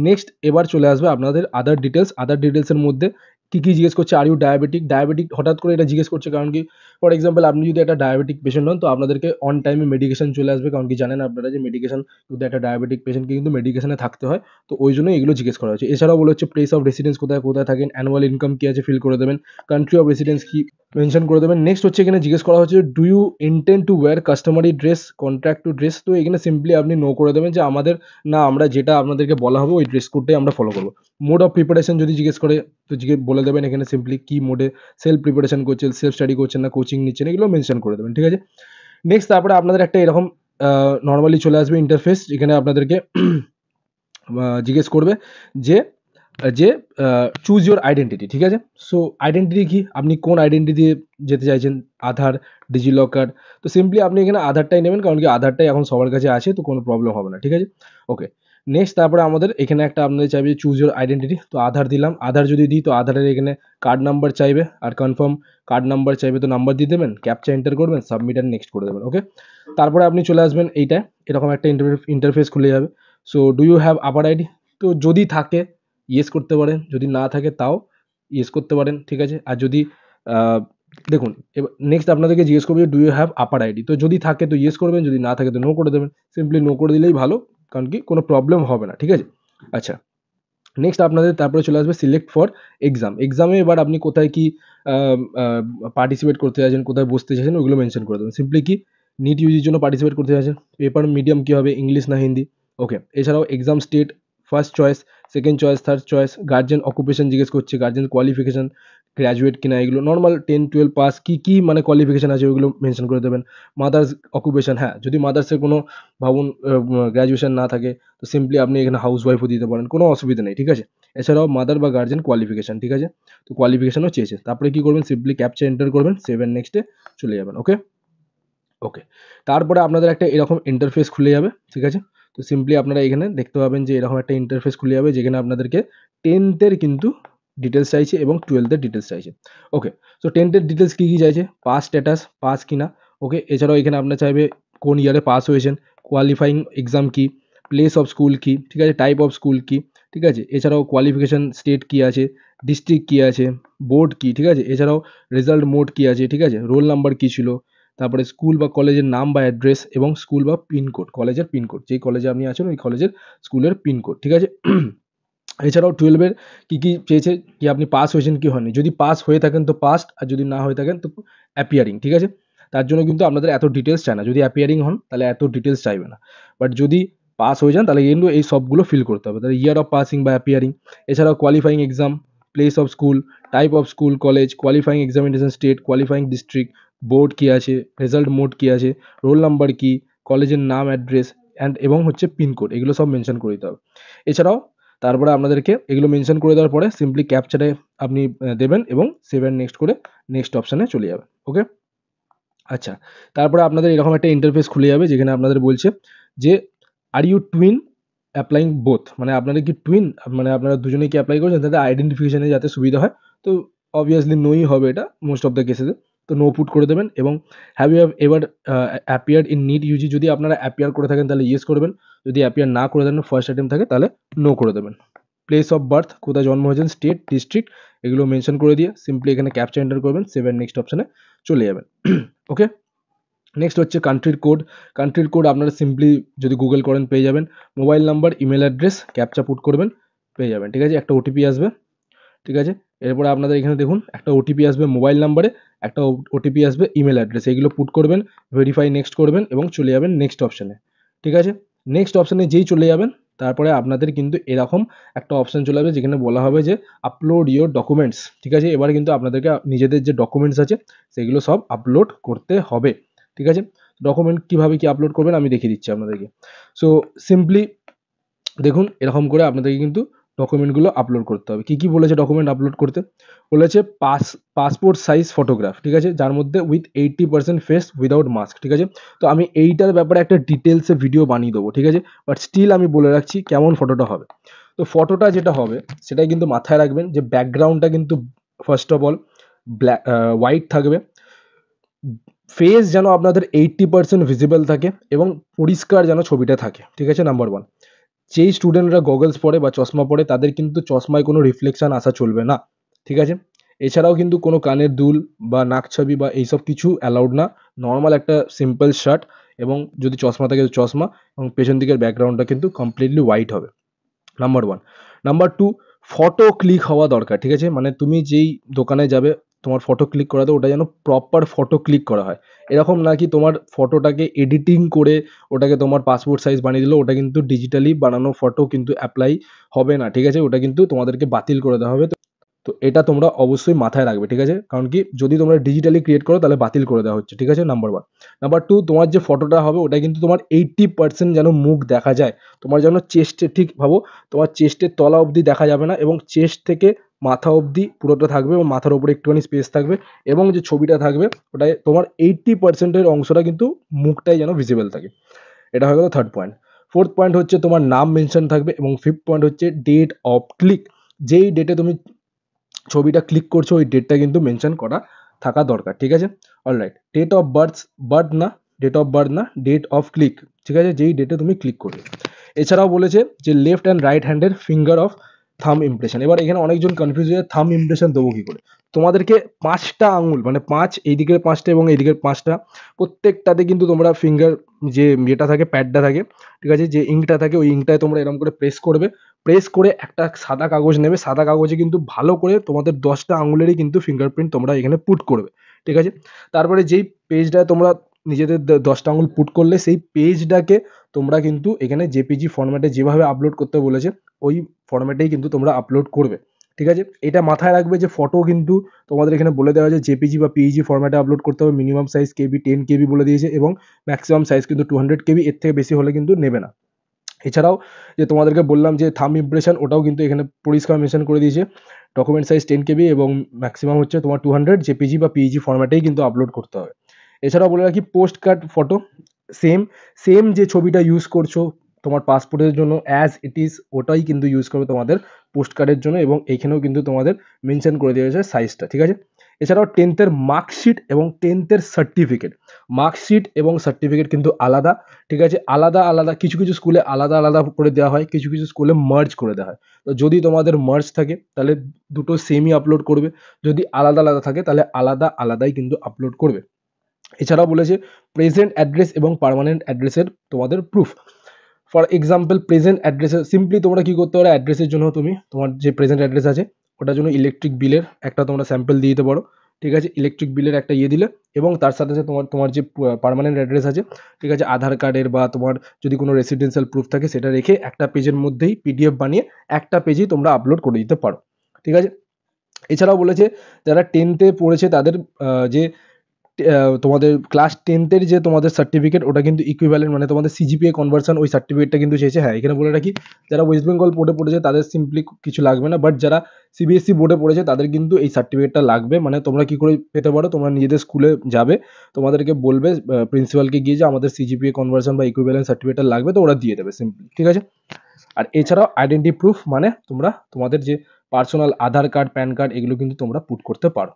নেক্সট এবার চলে আসবে আপনাদের আদার ডিটেলস। আদার ডিটেলসের মধ্যে কী কী জিজ্ঞেস করছে, আর ইউ ডায়াবেটিক। ডায়াবেটিক হঠাৎ করে এটা জিজ্ঞেস করছে কারণ কি, ফর এক্সাম্পল আপনি যদি একটা ডায়াবেটিক পেশেন্ট হন, তো আপনাদেরকে অন টাইমে মেডিকেশন চলে আসবে, কারণ কি জানেন আপনারা যে মেডিকেশন যদি একটা ডায়াবেটিক পেশেন্টকে কিন্তু মেডিকেশনে থাকতে হয়, তো ওই জন্য এগুলো জিজ্ঞেস করা হচ্ছে। এছাড়াও বলে হচ্ছে প্লেস অফ রেসিডেন্স, কোথায় কোথায় থাকেন, অ্যানুয়াল ইনকাম কী আছে ফিল করে দেবেন, কান্ট্রি অফ রেসিডেন্স কি মেনশন করে দেবেন। নেক্সট হচ্ছে এখানে জিজ্ঞেস করা হচ্ছে do you intend to wear customary dress, contract to dress. তো এখানে সিম্পলি আপনি নো করে দেবেন যে আমাদের না, আমরা যেটা আপনাদেরকে বলা হবে ওই ড্রেস কোডটাই আমরা ফলো করবো। মোড অফ প্রিপারেশন যদি জিজ্ঞেস করে, তো বলে দেবেন এখানে সিম্পলি কি মোডে সেলফ প্রিপারেশন করছেন, সেলফ স্টাডি করছেন না কোচিং নিচ্ছেন, এগুলো মেনশন করে দেবেন, ঠিক আছে। নেক্সট তারপরে আপনাদের একটা এরকম নর্মালি চলে আসবে ইন্টারফেস, যেখানে আপনাদেরকে জিজ্ঞেস করবে যে যে চুজ ইউর আইডেন্টিটি, ঠিক আছে। সো আইডেন্টিটি কি, আপনি কোন আইডেন্টিটি দিয়ে যেতে চাইছেন, আধার, ডিজিলকার। তো সিম্পলি আপনি এখানে আধারটাই নেবেন, কারণ কি আধারটাই এখন সবার কাছে আছে, তো কোনো প্রবলেম হবে না, ঠিক আছে। ওকে, নেক্সট তারপরে আমাদের এখানে একটা আপনাদের চাইবে চুজ ইউর আইডেন্টিটি, তো আধার দিলাম। আধার যদি দিই তো আধারের এখানে কার্ড নাম্বার চাইবে, আর কনফার্ম কার্ড নাম্বার চাইবে, তো নাম্বার দিয়ে দেবেন, ক্যাপচা এন্টার করবেন, সাবমিট আর নেক্সট করে দেবেন। ওকে, তারপরে আপনি চলে আসবেন এইটায়, এরকম একটা ইন্টারফেস খুলে যাবে। So do you have APAAR ID, তো যদি থাকে ইয়েস করতে পারেন, যদি না থাকে তাও ইয়েস করতে পারেন, ঠিক আছে। আর যদি দেখুন, এবার নেক্সট আপনাদেরকে জিজ্ঞেস করবে do you have APAAR ID, তো যদি থাকে তো ইয়েস করবেন, যদি না থাকে তো নো করে দেবেন। সিম্পলি নো করে দিলেই ভালো, কারণ কি কোনো প্রবলেম হবে না, ঠিক আছে। আচ্ছা, নেক্সট আপনাদের তারপরে চলে আসবে সিলেক্ট ফর এক্সাম। এক্সামে এবার আপনি কোথায় কি পার্টিসিপেট করতে চাইছেন, কোথায় বসতে চাইছেন, ওইগুলো মেনশন করে দেবেন। সিম্পলি কি নিট ইউজির জন্য পার্টিসিপেট করতে চাইছেন, পেপার মিডিয়াম কী হবে, ইংলিশ না হিন্দি। ওকে, এছাড়াও exam state, first choice, second choice, third choice, guardian occupation জিজ্ঞেস করছে, গার্জেন কোয়ালিফিকেশন গ্র্যাজুয়েট কিনা, এগুলো নর্মাল 10-12 পাস, কী মানে কোয়ালিফিকেশন আছে ওইগুলো মেনশন করে দেবেন। মাদার্স অকুপেশন, হ্যাঁ যদি মাদার্সের কোনো ভাবুন গ্র্যাজুয়েশন না থাকে, তো সিম্পলি আপনি এখানে হাউস ওয়াইফও দিতে পারেন, কোনো অসুবিধা নেই, ঠিক আছে। এছাড়াও মাদার বা গার্জেন কোয়ালিফিকেশন, ঠিক আছে, তো কোয়ালিফিকেশনও চেয়েছে। তারপরে কী করবেন, সিম্পলি ক্যাপচা এন্টার করবেন, সেভেন নেক্সটে চলে যাবেন। ওকে ওকে, তারপরে আপনাদের একটা এরকম ইন্টারফেস খুলে যাবে, ঠিক আছে। তো সিম্পলি আপনারা এখানে দেখতে পাবেন যে এরকম একটা ইন্টারফেস খুলে যাবে, যেখানে আপনাদেরকে 10th-এর কিন্তু ডিটেলস চাইছে এবং 12th-এর ডিটেলস চাইছে। ওকে, সো 10th-এর ডিটেলস কী কী চাইছে, পাস স্ট্যাটাস, পাস কিনা। ওকে, এছাড়াও এখানে আপনার চাইবে কোন ইয়ারে পাস হয়েছেন, কোয়ালিফাইং এক্সাম কী, প্লেস অফ স্কুল কী, ঠিক আছে, টাইপ অফ স্কুল কী, ঠিক আছে। এছাড়াও কোয়ালিফিকেশান স্টেট কী আছে, ডিস্ট্রিক্ট কী আছে, বোর্ড কী, ঠিক আছে। এছাড়াও রেজাল্ট মোড কী আছে, ঠিক আছে, রোল নাম্বার কী ছিল, তারপরে স্কুল বা কলেজের নাম বা অ্যাড্রেস এবং স্কুল বা পিনকোড, কলেজের পিনকোড, যেই কলেজে আপনি আছেন ওই কলেজের স্কুলের পিনকোড, ঠিক আছে। এছাড়াও 12 কি চেয়েছে কি আপনি পাস হয়েছেন কি হননি। যদি পাস হয়ে থাকেন তো পাসড, আর যদি না হয়ে থাকেন তো অ্যাপিয়ারিং, ঠিক আছে? তার জন্য কিন্তু আপনাদের এত ডিটেইলস চায় না। যদি অ্যাপিয়ারিং হন তাহলে এত ডিটেইলস চাইবে না। বাট যদি পাস হয়ে যান তাহলে কিন্তু এই সবগুলো ফিল করতে হবে। তাহলে ইয়ার অফ পাসিং বা অ্যাপিয়ারিং, এছাড়াও qualifying exam, place of school, type of school, college, qualifying examination state, qualifying district, board কি আছে, রেজাল্ট মোড কি আছে, রোল নাম্বার কি, কলেজের নাম, অ্যাড্রেস এবং হচ্ছে পিনকোড, এগুলো সব মেনশন করে দিতে হবে। এছাড়াও তারপরে আপনাদেরকে এগুলো মেনশন করে দেওয়ার পরে সিম্পলি ক্যাপচারে আপনি দেবেন এবং সেভ অ্যান্ড নেক্সট করে নেক্সট অপশানে চলে যাবেন। ওকে, আচ্ছা, তারপরে আপনাদের এরকম একটা ইন্টারফেস খুলে যাবে যেখানে আপনাদের বলছে যে are you twin applying both, মানে আপনাদের কি টুইন, মানে আপনারা দুজনেই কি অ্যাপ্লাই করছেন, তাদের আইডেন্টিফিকেশনে যাতে সুবিধা হয়। তো অবভিয়াসলি নোই হবে এটা মোস্ট অফ দ্য কেসেসে। তো নো পুট করে দেবেন এবং have you ever appeared in NEET UG, যদি আপনারা অ্যাপিয়ার করে থাকেন তাহলে ইয়েস করবেন, যদি অ্যাপিয়ার না করে দেন ফার্স্ট অ্যাটেম্প থাকে তাহলে নো করে দেবেন। প্লেস অফ বার্থ, কোথায় জন্ম হয়েছেন, স্টেট, ডিস্ট্রিক্ট, এগুলো মেনশন করে দিয়ে সিম্পলি এখানে ক্যাপচা এন্টার করবেন, সেভ অ্যান্ড নেক্সট অপশানে চলে যাবেন। ওকে, নেক্সট হচ্ছে কান্ট্রির কোড। কান্ট্রির কোড আপনারা সিম্পলি যদি গুগল করেন পেয়ে যাবেন। Mobile number, email address, captcha put করবেন, পেয়ে যাবেন, ঠিক আছে? একটা ওটিপি আসবে, ঠিক আছে? এরপরে আপনাদের এখানে দেখুন একটা ওটিপি আসবে মোবাইল নাম্বারে, একটা ওটিপি আসবে ইমেল অ্যাড্রেস, এগুলো পুট করবেন, ভেরিফাই নেক্সট করবেন এবং চলে যাবেন নেক্সট অপশানে, ঠিক আছে? নেক্সট অপশানে যেই চলে যাবেন তারপরে আপনাদের কিন্তু এরকম একটা অপশান চলে আসবে যেখানে বলা হবে যে আপলোড ইওর ডকুমেন্টস, ঠিক আছে? এবার কিন্তু আপনাদেরকে নিজেদের যে ডকুমেন্টস আছে সেগুলো সব আপলোড করতে হবে, ঠিক আছে? ডকুমেন্ট কীভাবে কি আপলোড করবেন আমি দেখিয়ে দিচ্ছি আপনাদেরকে। সো সিম্পলি দেখুন এরকম করে আপনাদেরকে কিন্তু ডকুমেন্টগুলো আপলোড করতে হবে। কী কী বলেছে ডকুমেন্ট আপলোড করতে? বলেছে পাসপোর্ট সাইজ ফটোগ্রাফ, ঠিক আছে? যার মধ্যে উইথ 80% ফেস উইদাউট মাস্ক, ঠিক আছে? তো আমি এইটার ব্যাপারে একটা ডিটেলসে ভিডিও বানিয়ে দেবো, ঠিক আছে? বাট স্টিল আমি বলে রাখছি কেমন ফটোটা হবে। তো ফটোটা যেটা হবে সেটাই কিন্তু মাথায় রাখবেন যে ব্যাকগ্রাউন্ডটা কিন্তু first of all black white থাকবে, ফেস যেন আপনাদের 80% ভিজিবল থাকে এবং পরিষ্কার যেন ছবিটা থাকে, ঠিক আছে? নাম্বার ওয়ান, যেই স্টুডেন্টরা গগলস পরে বা চশমা পরে তাদের কিন্তু চশমায় কোনো রিফ্লেকশন আসা চলবে না, ঠিক আছে? এছাড়াও কিন্তু কোনো কানের দুল বা নাক ছবি বা এইসব কিছু অ্যালাউড না। নর্মাল একটা সিম্পল শার্ট এবং যদি চশমা থাকে তো চশমা, এবং পেছন দিকের ব্যাকগ্রাউন্ডটা কিন্তু কমপ্লিটলি হোয়াইট হবে, number one. Number two, photo click হওয়া দরকার, ঠিক আছে? মানে তুমি যেই দোকানে যাবে তোমার ফটো ক্লিক করাতে ওটা যেন প্রপার ফটো ক্লিক করা হয়। এরকম না কি তোমার ফটোটাকে এডিটিং করে ওটাকে তোমার পাসপোর্ট সাইজ বানিয়ে দিল, ওটা কিন্তু ডিজিটালি বানানো ফটো কিন্তু অ্যাপ্লাই হবে না, ঠিক আছে? ওটা কিন্তু তোমাদেরকে বাতিল করে দেওয়া হবে। তো এটা তোমরা অবশ্যই মাথায় রাখবে, ঠিক আছে? কারণ কি যদি তোমরা ডিজিটালি ক্রিয়েট করো তাহলে বাতিল করে দেওয়া হচ্ছে, ঠিক আছে? Number one. নাম্বার টু, তোমার যে ফটোটা হবে ওটা কিন্তু তোমার 80% যেন মুখ দেখা যায়। তোমার যেন চেস্টে, ঠিক ভাবো, তোমার চেস্টের তলা অবধি দেখা যাবে না এবং চেস্ট থেকে মাথা অবধি পুরোটা থাকবে এবং মাথার উপরে একটুখানি স্পেস থাকবে এবং যে ছবিটা থাকবে ওটায় তোমার 80%-এর অংশটা কিন্তু মুখটাই যেন ভিজিবল থাকে। এটা হয়ে গেল থার্ড পয়েন্ট। ফোর্থ পয়েন্ট হচ্ছে তোমার নাম মেনশন থাকবে এবং ফিফথ পয়েন্ট হচ্ছে ডেট অফ ক্লিক। যেই ডেটে তুমি ছবিটা ক্লিক করছো ওই ডেটটা কিন্তু মেনশন করা থাকা দরকার, ঠিক আছে? অলরাইট, ডেট অফ বার্থ না, ডেট অফ ক্লিক, ঠিক আছে? যেই ডেটে তুমি ক্লিক করবে। এছাড়াও বলেছে যে লেফট অ্যান্ড রাইট হ্যান্ডের ফিঙ্গার অফ থাম ইমপ্রেশন। এবার এখানে অনেকজন কনফিউজ হয়ে থাম ইমপ্রেশন দেবো কী করে। তোমাদেরকে 5টা আঙুল, মানে 5 এইদিকের 5টা এবং এইদিকের 5টা, প্রত্যেকটাতে কিন্তু তোমরা ফিঙ্গার যে ইয়েটা থাকে, প্যাডটা থাকে, ঠিক আছে? যে ইঙ্কটা থাকে ওই ইঙ্কটায় তোমরা এরকম করে প্রেস করবে। প্রেস করে একটা সাদা কাগজ নেবে, সাদা কাগজে কিন্তু ভালো করে তোমাদের 10টা আঙুলেরই কিন্তু ফিঙ্গারপ্রিন্ট তোমরা এখানে পুট করবে, ঠিক আছে? তারপরে যেই পেজটায় তোমরা নিজেদের 10টা আঙুল পুট করলে সেই পেজটাকে তোমরা কিন্তু এখানে জেপিজি ফরম্যাটে যেভাবে আপলোড করতে বলেছে ওই ফরম্যাটেই কিন্তু তোমরা আপলোড করবে, ঠিক আছে? এটা মাথায় রাখবে যে ফটো কিন্তু তোমাদের এখানে বলে দেওয়া হয়েছে জেপিজি বা পিইজি ফরম্যাটে আপলোড করতে হবে। মিনিমাম সাইজ কেবি 10 কেবি বলে দিয়েছে এবং ম্যাক্সিমাম সাইজ কিন্তু 200 কেবি, এর থেকে বেশি হলে কিন্তু নেবে না। এছাড়াও যে তোমাদেরকে বললাম যে থাম ইমপ্রেশন, ওটাও কিন্তু এখানে পরিষ্কার মেনশন করে দিয়েছে। ডকুমেন্ট সাইজ 10 কেবি এবং ম্যাক্সিমাম হচ্ছে তোমার 200 জেপিজি বা পিইজি ফরম্যাটেই কিন্তু আপলোড করতে হবে। এছাড়াও বলে রাখি post card photo, same same যে ছবিটা ইউজ করছো তোমার পাসপোর্টের জন্য অ্যাজ ইট ইজ ওটাই কিন্তু ইউজ করবে তোমাদের পোস্ট কার্ডের জন্য এবং এইখানেও কিন্তু তোমাদের মেনশন করে দেওয়া হয়েছে সাইজটা, ঠিক আছে? এছাড়াও 10th-এর মার্কশিট এবং 10th-এর সার্টিফিকেট, মার্কশিট এবং সার্টিফিকেট কিন্তু আলাদা, ঠিক আছে? আলাদা আলাদা, কিছু কিছু স্কুলে আলাদা আলাদা করে দেওয়া হয়, কিছু কিছু স্কুলে মার্জ করে দেওয়া হয়। তো যদি তোমাদের মার্জ থাকে তাহলে দুটো সেমই আপলোড করবে, যদি আলাদা আলাদা থাকে তাহলে আলাদা আলাদাই কিন্তু আপলোড করবে। এছাড়াও বলেছে প্রেজেন্ট অ্যাড্রেস এবং পার্মানেন্ট অ্যাড্রেসের তোমাদের প্রুফ। ফর এক্সাম্পল প্রেজেন্ট অ্যাড্রেসে সিম্পলি তোমরা কি করতে পারো, অ্যাড্রেসের জন্য তুমি তোমার যে প্রেজেন্ট অ্যাড্রেস আছে ওটার জন্য ইলেকট্রিক বিলের একটা তোমরা স্যাম্পল দিয়ে দিতে পারো, ঠিক আছে, ইলেকট্রিক বিলের একটা ইয়ে দিলে, এবং তার সাথে সাথে তোমার তোমার যে পার্মানেন্ট অ্যাড্রেস আছে, ঠিক আছে, আধার কার্ডের বা তোমার যদি কোনো রেসিডেন্সিয়াল প্রুফ থাকে সেটা রেখে একটা পেজের মধ্যেই পিডিএফ বানিয়ে একটা পেজেই তোমরা আপলোড করে দিতে পারো, ঠিক আছে। এছাড়াও বলেছে যারা 10th-এ পড়েছে তাদের যে তোমাদের ক্লাস 10th-এর যে তোমাদের সার্টিফিকেট ওটা কিন্তু ইকুইভ্যালেন্ট, মানে তোমাদের সিজিপিএ কনভার্সন ওই সার্টিফিকেটটা কিন্তু চেয়েছে। হ্যাঁ, এখানে বলে রাখি যারা ওয়েস্ট বেঙ্গল বোর্ডে পড়েছে তাদের সিম্পলি কিছু লাগবে না, বাট যারা সিবিএসসি বোর্ডে পড়েছে তাদের কিন্তু এই সার্টিফিকেটটা লাগবে। মানে তোমরা কি করে পেতে পারো, তোমরা নিজেদের স্কুলে যাবে, তোমাদেরকে বলবে প্রিন্সিপালকে গিয়ে যে আমাদের সিজিপিএ কনভার্সন বা ইকুইভ্যালেন্ট সার্টিফিকেটটা লাগবে, তো ওরা দিয়ে দেবে সিম্পলি, ঠিক আছে। আর এছাড়াও আইডেন্টি প্রুফ মানে তোমরা তোমাদের যে পার্সোনাল আধার কার্ড, প্যান কার্ড এগুলো কিন্তু তোমরা পুট করতে পারো,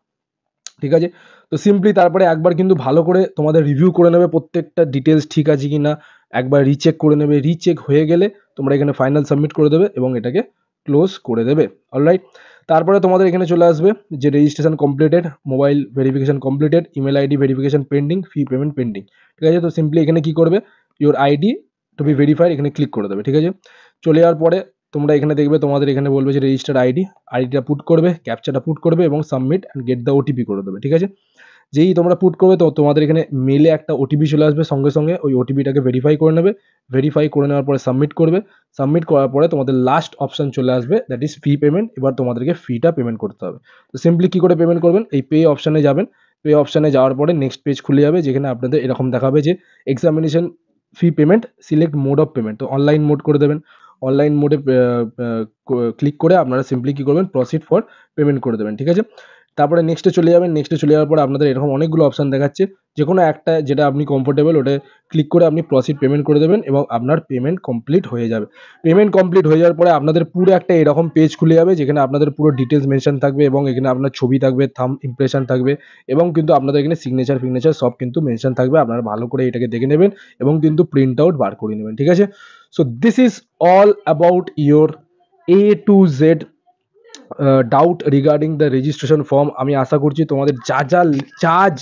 ঠিক আছে। তো সিম্পলি তারপরে একবার কিন্তু ভালো করে তোমাদের রিভিউ করে নেবে প্রত্যেকটা ডিটেলস ঠিক আছে কি না, একবার রিচেক করে নেবে, রিচেক হয়ে গেলে তোমরা এখানে ফাইনাল সাবমিট করে দেবে এবং এটাকে ক্লোজ করে দেবে, অলরাইট। তারপরে তোমাদের এখানে চলে আসবে যে registration completed, mobile verification completed, email ID verification pending, fee payment pending, ঠিক আছে। তো সিম্পলি এখানে কি করবে, your ID to be verified এখানে ক্লিক করে দেবে, ঠিক আছে। চলে যাওয়ার পরে তোমরা এখানে দেখবে তোমাদের এখানে বলবে যে রেজিস্টার আইডিটা পুট করবে, ক্যাপচাটা পুট করবে এবং submit and get the OTP করে দেবে, ঠিক আছে। যেই তোমরা পুট করবে তো তোমাদের এখানে মেলে একটা ওটিপি চলে আসবে, সঙ্গে সঙ্গে ওই ওটিপিটাকে ভেরিফাই করে নেবে, ভেরিফাই করে নেওয়ার পরে সাবমিট করবে, সাবমিট করার পরে তোমাদের লাস্ট অপশন চলে আসবে দ্যাট ইজ ফি পেমেন্ট। এবার তোমাদেরকে ফিটা পেমেন্ট করতে হবে। তো সিম্পলি কী করে পেমেন্ট করবেন, এই পে অপশানে যাবেন, পে অপশানে যাওয়ার পরে নেক্সট পেজ খুলে যাবে যেখানে আপনাদের এরকম দেখাবে যে examination fee payment, select mode of payment, তো অনলাইন মোড করে দেবেন। অনলাইন মোডে ক্লিক করে আপনারা সিম্পলি কী করবেন, প্রসিড ফর পেমেন্ট করে দেবেন, ঠিক আছে। তারপরে নেক্সটে চলে যাবেন, নেক্সটে চলে যাওয়ার পরে আপনাদের এরকম অনেকগুলো অপশান দেখাচ্ছে, যে কোনো একটা যেটা আপনি কমফোর্টেবল ওটা ক্লিক করে আপনি প্রসিড পেমেন্ট করে দেবেন এবং আপনার পেমেন্ট কমপ্লিট হয়ে যাবে। পেমেন্ট কমপ্লিট হয়ে যাওয়ার পরে আপনাদের পুরো একটা এরকম পেজ খুলে যাবে যেখানে আপনাদের পুরো ডিটেলস মেনশন থাকবে এবং এখানে আপনার ছবি থাকবে, থাম্ব ইমপ্রেশন থাকবে এবং কিন্তু আপনাদের এখানে সিগনেচার সব কিন্তু মেনশন থাকবে। আপনারা ভালো করে এটাকে দেখে নেবেন এবং কিন্তু প্রিন্ট আউট বার করে নেবেন, ঠিক আছে। So this is all about your A to Z doubt regarding the registration form. আমি আশা করছি তোমাদের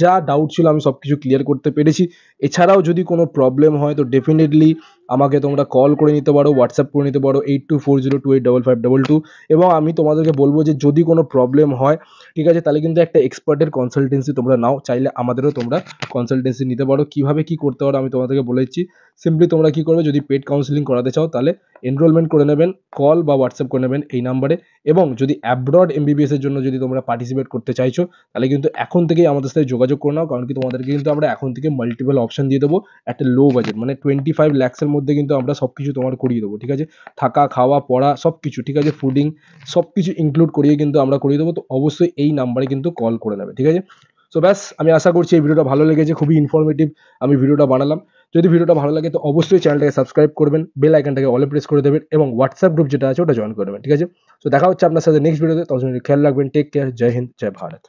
যা ডাউট ছিল আমি সব কিছু ক্লিয়ার করতে পেরেছি। এছাড়াও যদি কোনো প্রবলেম হয় তো ডেফিনেটলি আমাকে তোমরা কল করে নিতে পারো, হোয়াটসঅ্যাপ করে নিতে পারো 8240285522, এবং আমি তোমাদেরকে বলবো যে যদি কোনো প্রবলেম হয়, ঠিক আছে, তাহলে কিন্তু একটা এক্সপার্টের কনসালটেন্সি তোমরা নাও, চাইলে আমাদেরও তোমরা কনসালটেন্সি নিতে পারো। কীভাবে কী করতে পারো আমি তোমাদেরকে বলেছি। সিম্পলি তোমরা কী করবে, যদি পেড কাউন্সিলিং করাতে চাও তাহলে এনরোলমেন্ট করে নেবেন, কল বা হোয়াটসঅ্যাপ করে নেবেন এই নাম্বারে। এবং যদি অ্যাব্রড এমবিবিএসের জন্য যদি তোমরা পার্টিসিপেট করতে চাইছো তাহলে কিন্তু এখন থেকেই আমাদের সাথে যোগাযোগ করে নাও, কারণ কি তোমাদেরকে কিন্তু আমরা এখন থেকে মাল্টিপল অপশন দিয়ে দেবো একটা লো বাজেট, মানে 25 lakhs-এর মধ্যে কিন্তু আমরা সব কিছু তোমার করিয়ে দেবো, ঠিক আছে। থাকা, খাওয়া, পড়া সব কিছু, ঠিক আছে, ফুডিং সব কিছু ইনক্লুড করিয়ে কিন্তু আমরা করিয়ে দেবো। তো অবশ্যই এই নাম্বারে কিন্তু কল করে নেবে, ঠিক আছে। সো ব্যাস, আমি আশা করছি এই ভিডিওটা ভালো লেগেছে, খুবই ইনফরমেটিভ আমি ভিডিওটা বানালাম। যদি ভিডিওটা ভালো লাগে তো অবশ্যই চ্যানেলটাকে সাবস্ক্রাইব করবেন, বেল আইকনটাকে অলে প্রেস করে দেবেন এবং হোয়াটসঅ্যাপ গ্রুপ যেটা আছে ওটা জয়েন করে নেবেন, ঠিক আছে। তো দেখা হচ্ছে আপনার সাথে নেক্সট ভিডিওতে, ততক্ষণ খেয়াল রাখবেন, টেক কেয়ার, জয় হিন্দ, জয় ভারত।